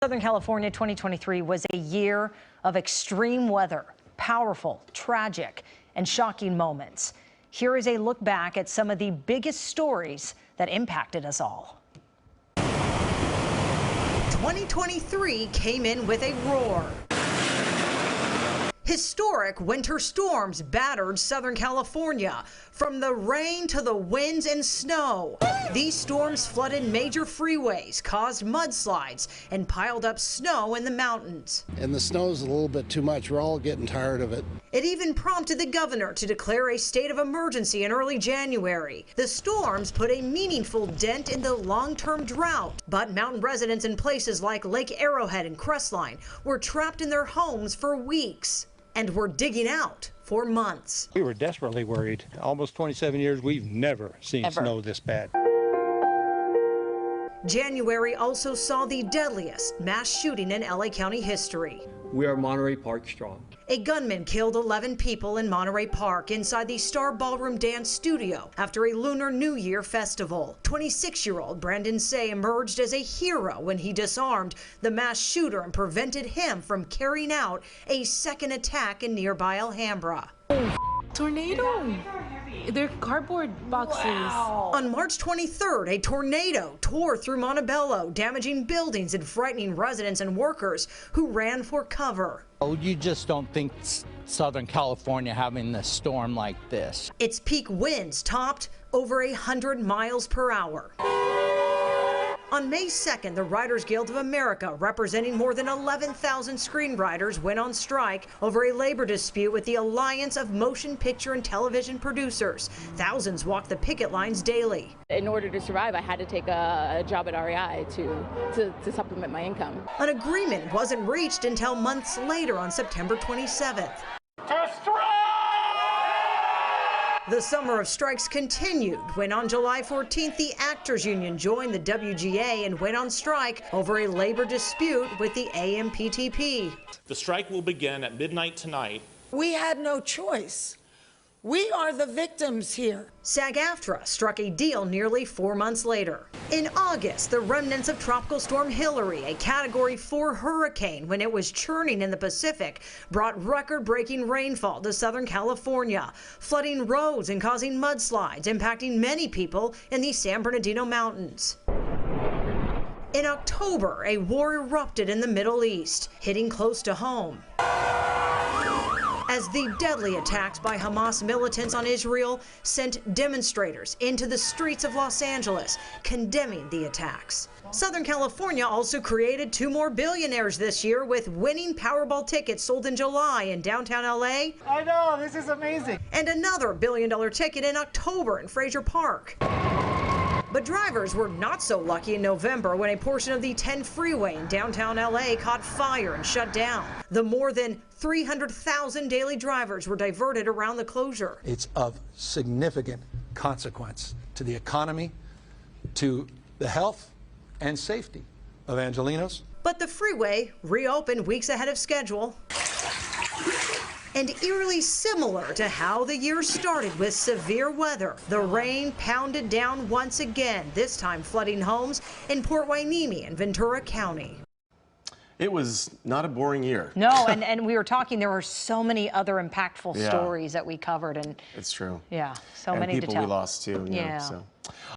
Southern California 2023 was a year of extreme weather, powerful, tragic, and shocking moments. Here is a look back at some of the biggest stories that impacted us all. 2023 came in with a roar. Historic winter storms battered Southern California, from the rain to the winds and snow. These storms flooded major freeways, caused mudslides, and piled up snow in the mountains. And the snow's a little bit too much. We're all getting tired of it. It even prompted the governor to declare a state of emergency in early January. The storms put a meaningful dent in the long-term drought, but mountain residents in places like Lake Arrowhead and Crestline were trapped in their homes for weeks and were digging out for months. We were desperately worried. Almost 27 years, we've never seen snow this bad. January also saw the deadliest mass shooting in LA County history. We are Monterey Park strong. A gunman killed 11 people in Monterey Park inside the Star Ballroom Dance Studio after a Lunar New Year festival. 26-year-old Brandon Say emerged as a hero when he disarmed the mass shooter and prevented him from carrying out a second attack in nearby Alhambra. Tornado! They're cardboard boxes. Wow. On March 23rd, a tornado tore through Montebello, damaging buildings and frightening residents and workers who ran for cover. Oh, you just don't think Southern California having a storm like this. Its peak winds topped over 100 miles per hour. On May 2nd, the Writers Guild of America, representing more than 11,000 screenwriters, went on strike over a labor dispute with the Alliance of Motion Picture and Television Producers. Thousands walked the picket lines daily. In order to survive, I had to take a job at REI to supplement my income. An agreement wasn't reached until months later on September 27th. The summer of strikes continued when on July 14th, the Actors Union joined the WGA and went on strike over a labor dispute with the AMPTP. The strike will begin at midnight tonight. We had no choice. We are the victims here. SAG-AFTRA struck a deal nearly 4 months later. In August, the remnants of Tropical Storm Hilary, a Category 4 hurricane when it was churning in the Pacific, brought record-breaking rainfall to Southern California, flooding roads and causing mudslides, impacting many people in the San Bernardino Mountains. In October, a war erupted in the Middle East, hitting close to home, as the deadly attacks by Hamas militants on Israel sent demonstrators into the streets of Los Angeles, condemning the attacks. Southern California also created 2 more billionaires this year with winning Powerball tickets sold in July in downtown LA. I know, this is amazing. And another billion-dollar ticket in October in Fraser Park. But drivers were not so lucky in November when a portion of the 10 freeway in downtown LA caught fire and shut down. The more than 300,000 daily drivers were diverted around the closure. It's of significant consequence to the economy, to the health and safety of Angelenos. But the freeway reopened weeks ahead of schedule, and eerily similar to how the year started with severe weather. The rain pounded down once again, this time flooding homes in Port Hueneme and Ventura County. It was not a boring year. No, and we were talking, there were so many other impactful stories that we covered. And it's true. Yeah, so and many to people tell. we lost too. Yeah. So.